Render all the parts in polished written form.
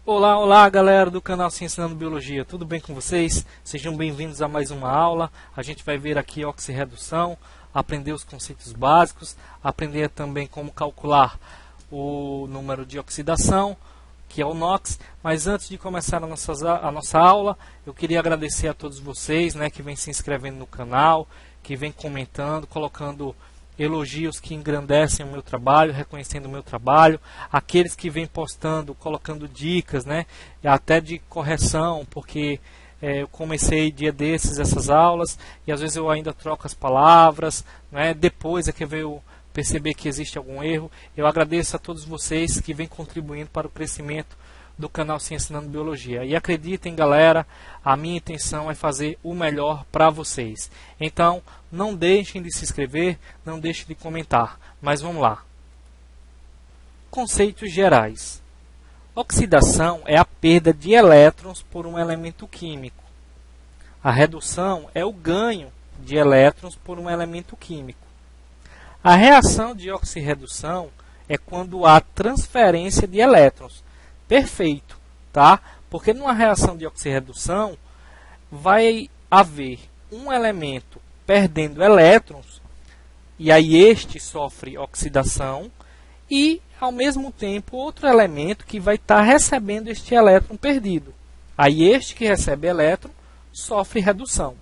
Olá, olá galera do canal Ciência Ensinando Biologia, tudo bem com vocês? Sejam bem-vindos a mais uma aula. A gente vai ver aqui oxirredução, aprender os conceitos básicos, aprender também como calcular o número de oxidação, que é o NOx. Mas antes de começar a nossa aula, eu queria agradecer a todos vocês, que vem se inscrevendo no canal, que vem comentando, colocando elogios que engrandecem o meu trabalho, reconhecendo o meu trabalho, aqueles que vêm postando, colocando dicas, até de correção, porque eu comecei dia desses essas aulas e às vezes eu ainda troco as palavras, depois é que eu perceber que existe algum erro. Eu agradeço a todos vocês que vêm contribuindo para o crescimento do canal Ciência Ensinando Biologia. E acreditem, galera, a minha intenção é fazer o melhor para vocês. Então, não deixem de se inscrever, não deixem de comentar. Mas vamos lá. Conceitos gerais. Oxidação é a perda de elétrons por um elemento químico. A redução é o ganho de elétrons por um elemento químico. A reação de oxirredução é quando há transferência de elétrons. Perfeito, tá? Porque numa reação de oxirredução vai haver um elemento perdendo elétrons e aí este sofre oxidação e ao mesmo tempo outro elemento que vai estar recebendo este elétron perdido. Aí este que recebe elétron sofre redução.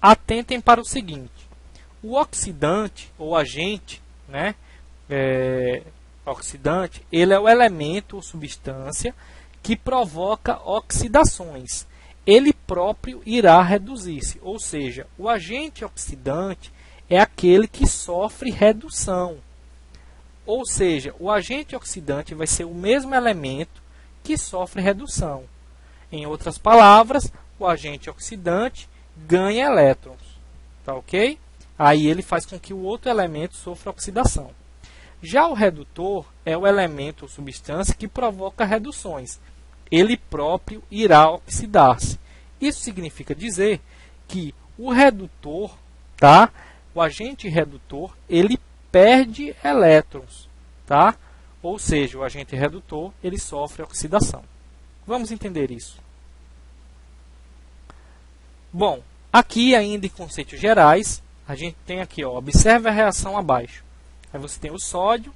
Atentem para o seguinte: o oxidante ou agente, oxidante, ele é o elemento ou substância que provoca oxidações. Ele próprio irá reduzir-se, ou seja, o agente oxidante é aquele que sofre redução. Ou seja, o agente oxidante vai ser o mesmo elemento que sofre redução. Em outras palavras, o agente oxidante ganha elétrons, tá ok? Aí ele faz com que o outro elemento sofra oxidação. Já o redutor é o elemento ou substância que provoca reduções. Ele próprio irá oxidar-se. Isso significa dizer que o redutor, o agente redutor, ele perde elétrons, Ou seja, o agente redutor, ele sofre oxidação. Vamos entender isso. Bom, aqui ainda em conceitos gerais, a gente tem aqui, observe a reação abaixo. Aí você tem o sódio,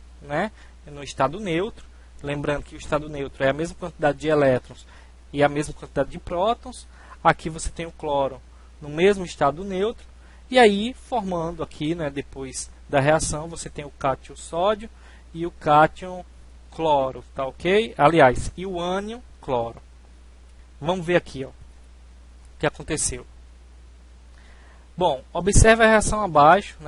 no estado neutro. Lembrando que o estado neutro é a mesma quantidade de elétrons e a mesma quantidade de prótons. Aqui você tem o cloro no mesmo estado neutro. E aí, formando aqui, depois da reação, você tem o cátion sódio e o cátion cloro, tá ok? Aliás, e o ânion cloro. Vamos ver aqui, o que aconteceu. Bom, observe a reação abaixo,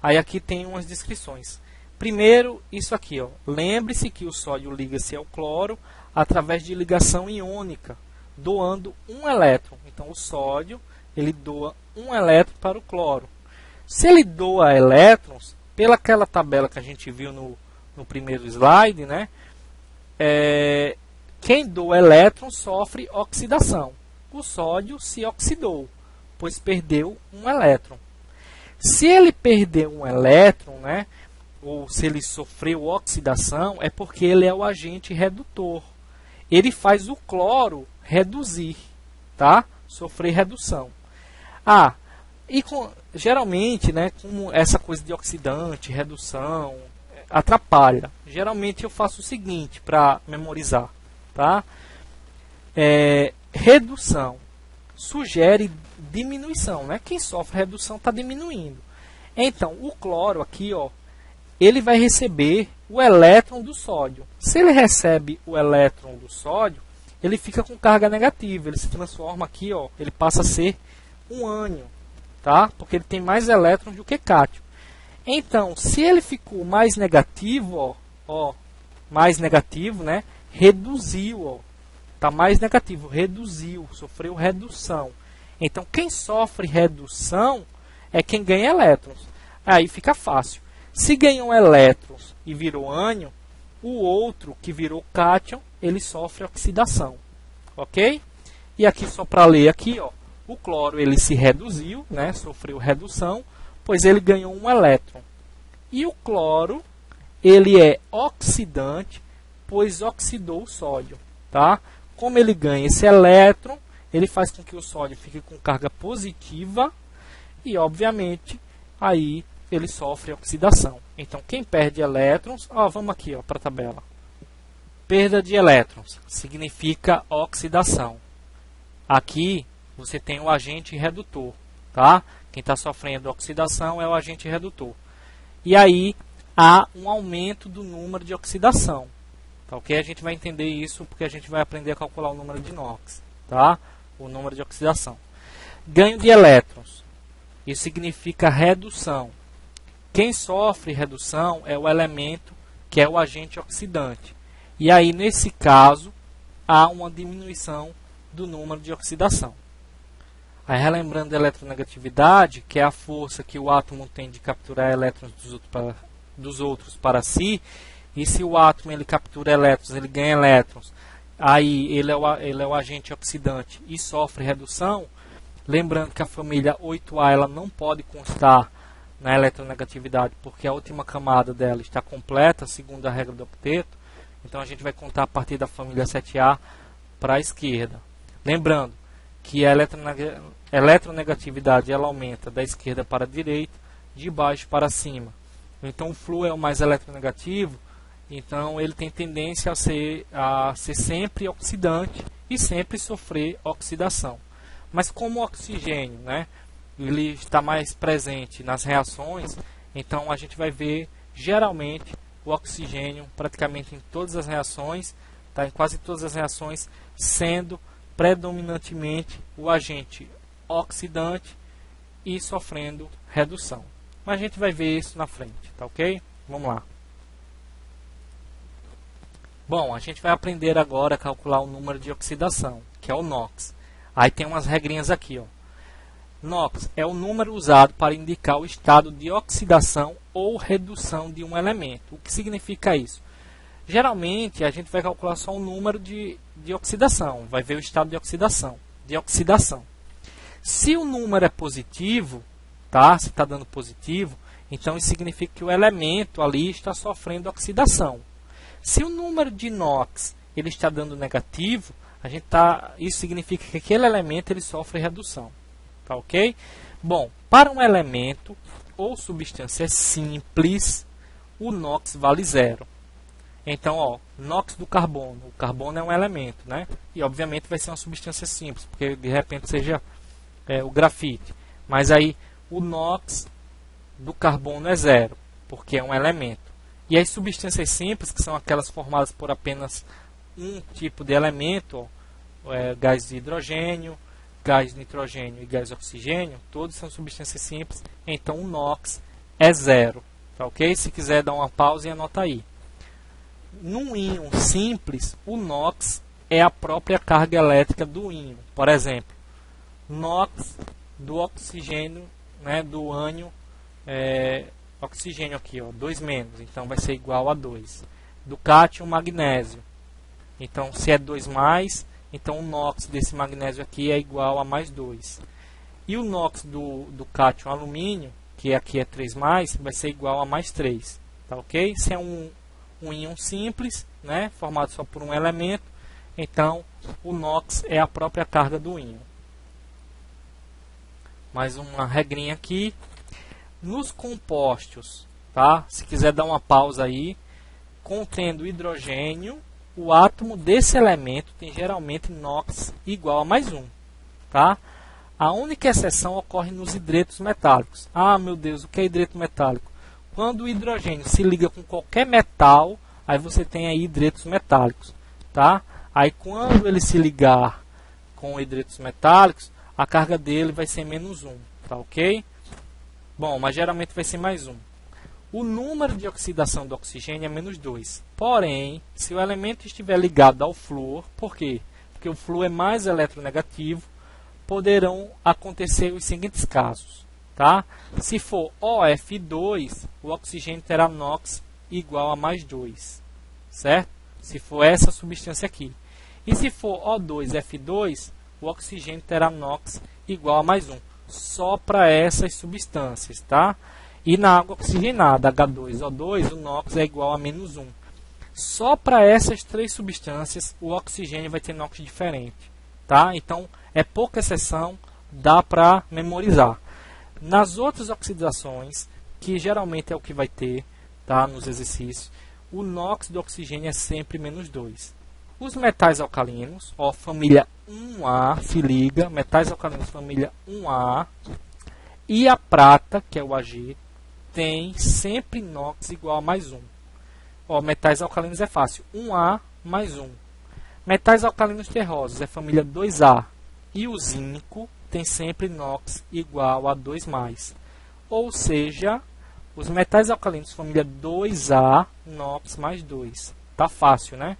Aí aqui tem umas descrições. Primeiro, isso aqui, lembre-se que o sódio liga-se ao cloro através de ligação iônica, doando um elétron. Então, o sódio, ele doa um elétron para o cloro. Se ele doa elétrons, pelaquela tabela que a gente viu no primeiro slide, quem doa elétrons sofre oxidação. O sódio se oxidou, pois perdeu um elétron. Se ele perdeu um elétron, ou se ele sofreu oxidação, é porque ele é o agente redutor. Ele faz o cloro reduzir, sofrer redução. Geralmente, como essa coisa de oxidante, redução, atrapalha. Geralmente eu faço o seguinte para memorizar, redução sugere diminuição, Quem sofre redução está diminuindo. Então, o cloro aqui, ele vai receber o elétron do sódio. Se ele recebe o elétron do sódio, ele fica com carga negativa. Ele se transforma aqui, ele passa a ser um ânion, Porque ele tem mais elétrons do que cátion. Então, se ele ficou mais negativo, reduziu, Está mais negativo, reduziu, sofreu redução. Então, quem sofre redução é quem ganha elétrons. Aí fica fácil. Se ganhou elétrons e virou ânion, o outro que virou cátion, ele sofre oxidação. Ok? E aqui, só para ler aqui, o cloro ele se reduziu, sofreu redução, pois ele ganhou um elétron. E o cloro, ele é oxidante, pois oxidou o sódio. tá? Como ele ganha esse elétron, ele faz com que o sódio fique com carga positiva e, obviamente, aí ele sofre oxidação. Então, quem perde elétrons, vamos aqui para a tabela. Perda de elétrons significa oxidação. Aqui você tem o agente redutor, tá? Quem está sofrendo oxidação é o agente redutor. E aí há um aumento do número de oxidação. Tá, ok? A gente vai entender isso porque a gente vai aprender a calcular o número de NOx, tá? O número de oxidação. Ganho de elétrons. Isso significa redução. Quem sofre redução é o elemento que é o agente oxidante. E aí, nesse caso, há uma diminuição do número de oxidação. Aí, relembrando a eletronegatividade, que é a força que o átomo tem de capturar elétrons dos outros para si, e se o átomo ele captura elétrons, ele ganha elétrons, aí ele é o agente oxidante e sofre redução. Lembrando que a família 8A ela não pode constar na eletronegatividade, porque a última camada dela está completa, segundo a regra do octeto. Então a gente vai contar a partir da família 7A para a esquerda. Lembrando que a eletronegatividade ela aumenta da esquerda para a direita, de baixo para cima. Então o flúor é o mais eletronegativo, então ele tem tendência a ser sempre oxidante e sempre sofrer oxidação. Mas como o oxigênio, né, ele está mais presente nas reações, então a gente vai ver geralmente o oxigênio praticamente em todas as reações, tá, em quase todas as reações, sendo predominantemente o agente oxidante e sofrendo redução. Mas a gente vai ver isso na frente, tá ok? Vamos lá. Bom, a gente vai aprender agora a calcular o número de oxidação, que é o NOx. Aí tem umas regrinhas aqui, ó. NOx é o número usado para indicar o estado de oxidação ou redução de um elemento. O que significa isso? Geralmente, a gente vai calcular só o número de oxidação, vai ver o estado de oxidação. Se o número é positivo, tá? Se está dando positivo, então isso significa que o elemento ali está sofrendo oxidação. Se o número de NOx ele está dando negativo, isso significa que aquele elemento ele sofre redução. Tá ok? Bom, para um elemento ou substância simples, o NOx vale 0. Então, ó, NOx do carbono. O carbono é um elemento, né? E obviamente vai ser uma substância simples, porque de repente seja o grafite. Mas aí o NOx do carbono é 0, porque é um elemento. E as substâncias simples, que são aquelas formadas por apenas um tipo de elemento, gás de hidrogênio, gás nitrogênio e gás oxigênio, todos são substâncias simples, então o NOx é 0. Tá ok? Se quiser dar uma pausa e anota aí. Num íon simples, o NOx é a própria carga elétrica do íon. Por exemplo, NOx do oxigênio, né, do ânion, oxigênio aqui, ó, 2 menos, então vai ser igual a 2. Do cátion, magnésio. Então, se é 2 mais, então o NOx desse magnésio aqui é igual a mais 2. E o NOx do cátion alumínio, que aqui é 3 mais, vai ser igual a mais 3. Tá ok? Se é um íon simples, né, formado só por um elemento, então o NOx é a própria carga do íon. Mais uma regrinha aqui. Nos compostos, tá? Se quiser dar uma pausa aí, contendo hidrogênio, o átomo desse elemento tem geralmente NOx igual a mais 1. Tá? A única exceção ocorre nos hidretos metálicos. Ah, meu Deus, o que é hidreto metálico? Quando o hidrogênio se liga com qualquer metal, aí você tem aí hidretos metálicos. Tá? Aí quando ele se ligar com hidretos metálicos, a carga dele vai ser menos 1. Tá ok? Bom, mas geralmente vai ser mais 1. O número de oxidação do oxigênio é menos 2. Porém, se o elemento estiver ligado ao flúor, por quê? Porque o flúor é mais eletronegativo, poderão acontecer os seguintes casos. Tá? Se for OF2, o oxigênio terá NOx igual a mais 2. Certo? Se for essa substância aqui. E se for O2F2, o oxigênio terá NOx igual a mais 1. Só para essas substâncias, tá? E na água oxigenada, H2O2, o NOx é igual a menos 1. Só para essas 3 substâncias o oxigênio vai ter NOx diferente, tá? Então é pouca exceção, dá para memorizar. Nas outras oxidações, que geralmente é o que vai ter, tá, nos exercícios, o NOx do oxigênio é sempre -2. Os metais alcalinos, ó, família 1A, se liga, metais alcalinos família 1A, e a prata, que é o Ag, tem sempre NOx igual a +1. Ó, metais alcalinos é fácil, 1A mais 1. Metais alcalinos terrosos é família 2A, e o zinco tem sempre NOx igual a 2+. Ou seja, os metais alcalinos família 2A, NOx mais 2. Tá fácil, né?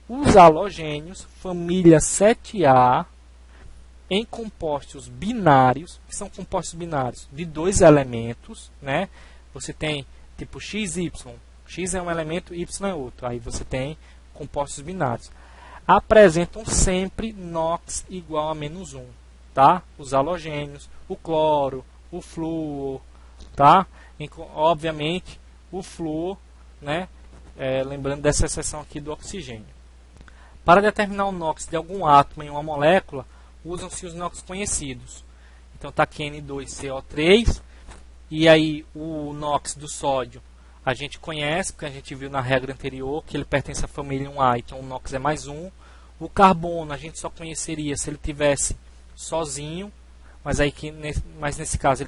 Os halogênios, família 7A, em compostos binários, que são compostos binários de 2 elementos, né? Você tem tipo XY, X é um elemento, Y é outro. Aí você tem compostos binários. Apresentam sempre NOx igual a -1, tá? Os halogênios, o cloro, o flúor, tá? Obviamente, o flúor, né? Lembrando dessa exceção aqui do oxigênio. Para determinar o NOx de algum átomo em uma molécula, usam-se os NOx conhecidos. Então está aqui N2CO3, e aí o NOx do sódio a gente conhece, porque a gente viu na regra anterior que ele pertence à família 1A, então o NOx é +1. O carbono a gente só conheceria se ele tivesse sozinho, mas aí nesse caso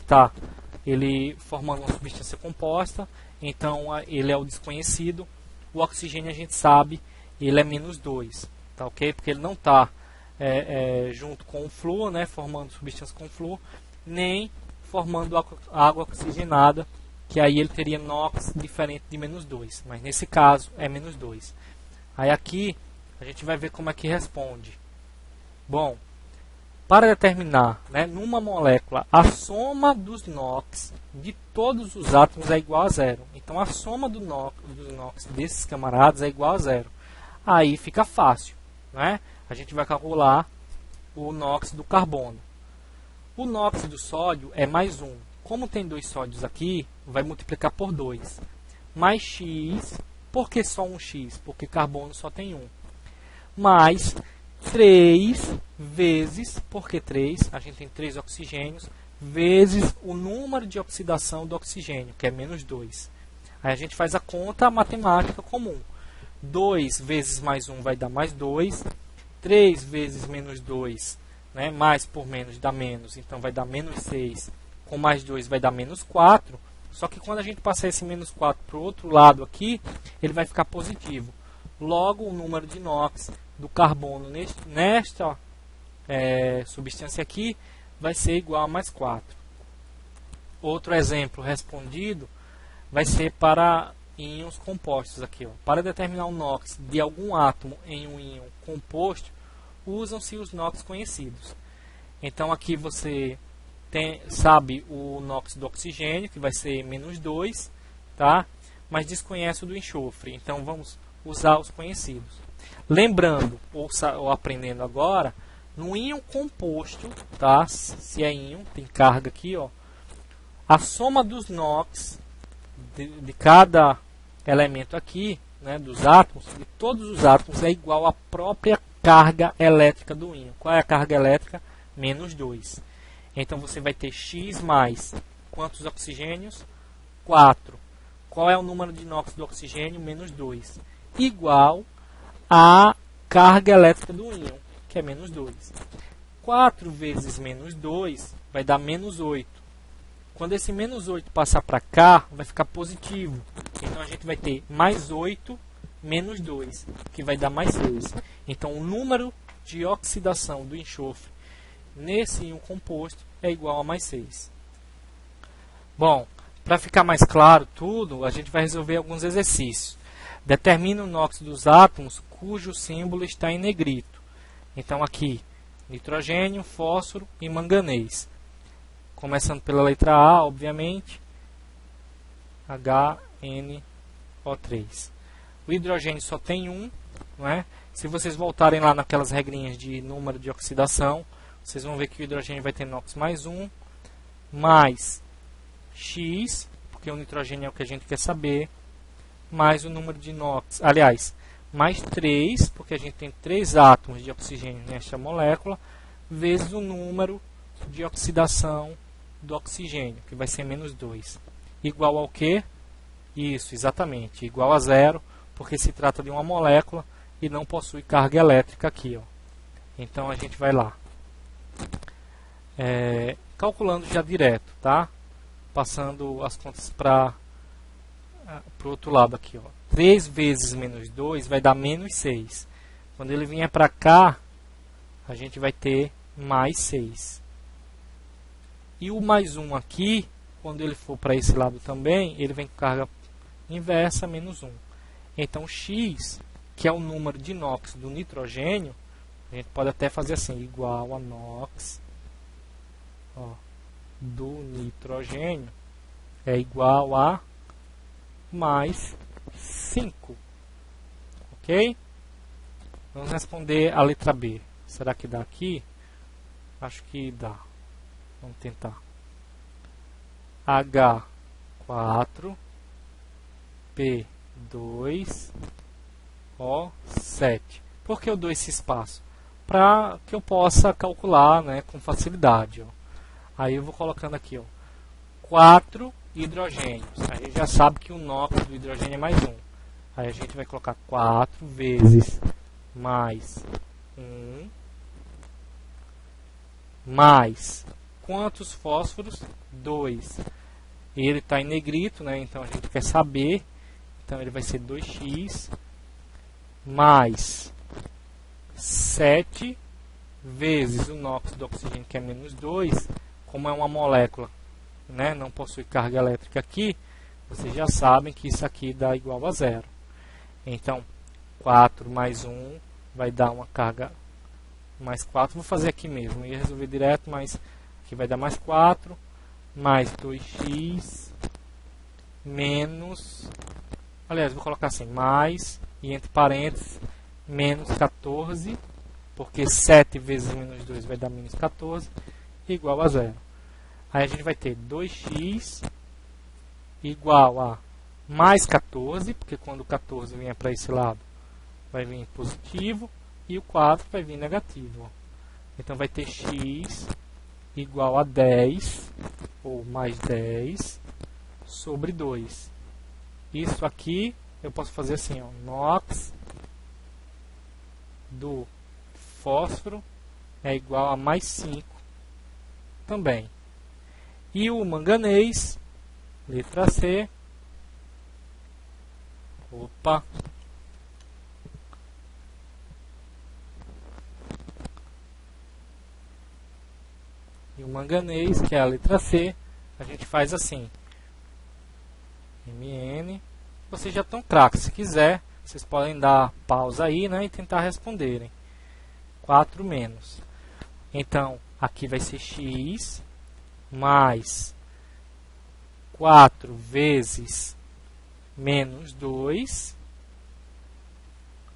ele formando uma substância composta, então ele é o desconhecido. O oxigênio a gente sabe, ele é -2, tá ok? Porque ele não está junto com o flúor, né, formando substância com flúor, nem formando água oxigenada, que aí ele teria NOx diferente de -2, mas nesse caso é -2. Aí aqui a gente vai ver como é que responde. Bom, para determinar, né, numa molécula, a soma dos NOx de todos os átomos é igual a 0. Então a soma dos NOx desses camaradas é igual a 0. Aí fica fácil, né? A gente vai calcular o NOx do carbono. O NOx do sódio é +1. Como tem 2 sódios aqui, vai multiplicar por 2. Mais X, por que só um X? Porque carbono só tem 1. Mais 3 vezes, por que 3? A gente tem 3 oxigênios, vezes o número de oxidação do oxigênio, que é -2. Aí a gente faz a conta matemática comum. 2 vezes +1 vai dar +2. 3 vezes -2, né? Mais por menos dá menos, então vai dar -6. Com +2 vai dar -4. Só que quando a gente passar esse -4 para o outro lado aqui, ele vai ficar positivo. Logo, o número de NOx do carbono nesta substância aqui vai ser igual a +4. Outro exemplo respondido vai ser para íons compostos aqui, ó. Para determinar o NOx de algum átomo em um íon composto, usam-se os NOx conhecidos. Então aqui você sabe o NOx do oxigênio, que vai ser -2, tá? Mas desconhece o do enxofre. Então vamos usar os conhecidos. Lembrando, ou aprendendo agora, no íon composto, tá? Se é íon, tem carga aqui, ó. A soma dos NOx de cada elemento aqui, né, dos átomos, de todos os átomos, é igual à própria carga elétrica do íon. Qual é a carga elétrica? -2. Então você vai ter X mais quantos oxigênios? 4. Qual é o número de NOx do oxigênio? -2. Igual a carga elétrica do íon, que é -2. 4 vezes -2 vai dar -8. Quando esse -8 passar para cá, vai ficar positivo. Então a gente vai ter +8 menos 2, que vai dar +6. Então o número de oxidação do enxofre nesse íon composto é igual a +6. Bom, para ficar mais claro tudo, a gente vai resolver alguns exercícios. Determina o NOx dos átomos cujo símbolo está em negrito. Então aqui, nitrogênio, fósforo e manganês. Começando pela letra A, obviamente, HNO3. O hidrogênio só tem um, não é? Se vocês voltarem lá naquelas regrinhas de número de oxidação, vocês vão ver que o hidrogênio vai ter NOx +1, mais X, porque o nitrogênio é o que a gente quer saber, mais o número de NOx, aliás, mais 3, porque a gente tem 3 átomos de oxigênio nesta molécula, vezes o número de oxidação do oxigênio, que vai ser menos 2. Igual ao quê? Isso, exatamente, igual a zero, porque se trata de uma molécula e não possui carga elétrica aqui. Ó. Então a gente vai lá. Calculando já direto, tá? Passando as contas para o outro lado aqui. Ó. 3 vezes menos 2 vai dar menos 6. Quando ele vier para cá, a gente vai ter mais 6. E o mais 1 aqui, quando ele for para esse lado também, ele vem com carga inversa, menos 1. Então, x, que é o número de NOx do nitrogênio, a gente pode até fazer assim, igual a NOx do nitrogênio, é igual a mais 5. Ok? Vamos responder a letra B. Será que dá aqui? Acho que dá. Vamos tentar. H4, P2, O7. Por que eu dou esse espaço? Para que eu possa calcular, né, com facilidade. Ó. Aí eu vou colocando aqui, ó, 4 hidrogênios. Aí já sabe que o NOx do hidrogênio é mais 1. Aí a gente vai colocar 4 vezes mais 1 mais quantos fósforos? 2. Ele está em negrito, né? Então a gente quer saber. Então ele vai ser 2x mais 7 vezes o NOx do oxigênio, que é menos 2. Como é uma molécula, né? Não possui carga elétrica aqui, vocês já sabem que isso aqui dá igual a zero. Então 4 mais 1 vai dar uma carga mais 4. Vou fazer aqui mesmo, ia resolver direto, mas aqui vai dar mais 4, mais 2x, menos, aliás, vou colocar assim, mais, e entre parênteses, menos 14, porque 7 vezes menos 2 vai dar menos 14, igual a zero. Aí a gente vai ter 2x igual a mais 14, porque quando o 14 vier para esse lado, vai vir positivo, e o 4 vai vir negativo. Então vai ter x igual a 10, ou mais 10, sobre 2. Isso aqui eu posso fazer assim, ó, NOx do fósforo é igual a mais 5 também. E o manganês, letra C, opa, e o manganês, que é a letra C, a gente faz assim, Mn. Vocês já estão craques, se quiser, vocês podem dar pausa aí, né, e tentar responderem. 4 menos. Então, aqui vai ser x mais 4 vezes menos 2,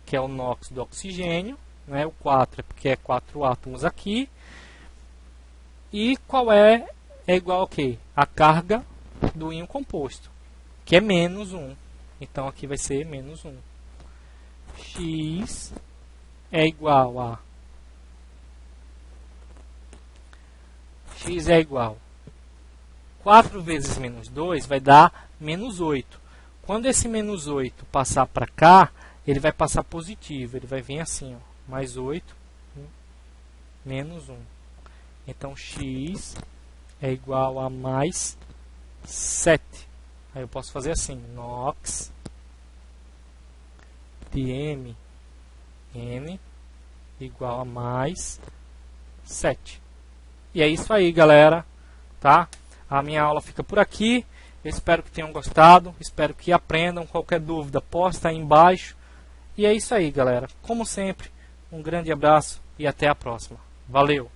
que é o NOx do oxigênio, né? O 4 é porque é 4 átomos aqui. E qual é igual ao quê? A carga do íon composto, que é menos 1. Então, aqui vai ser menos 1. X é igual a... X é igual 4 vezes menos 2 vai dar menos 8. Quando esse menos 8 passar para cá, ele vai passar positivo. Ele vai vir assim, ó, mais 8, menos 1. Então, x é igual a mais 7. Aí eu posso fazer assim, NOx de Mn igual a mais 7. E é isso aí, galera, tá? A minha aula fica por aqui. Eu espero que tenham gostado, espero que aprendam. Qualquer dúvida, posta aí embaixo. E é isso aí, galera. Como sempre, um grande abraço e até a próxima. Valeu!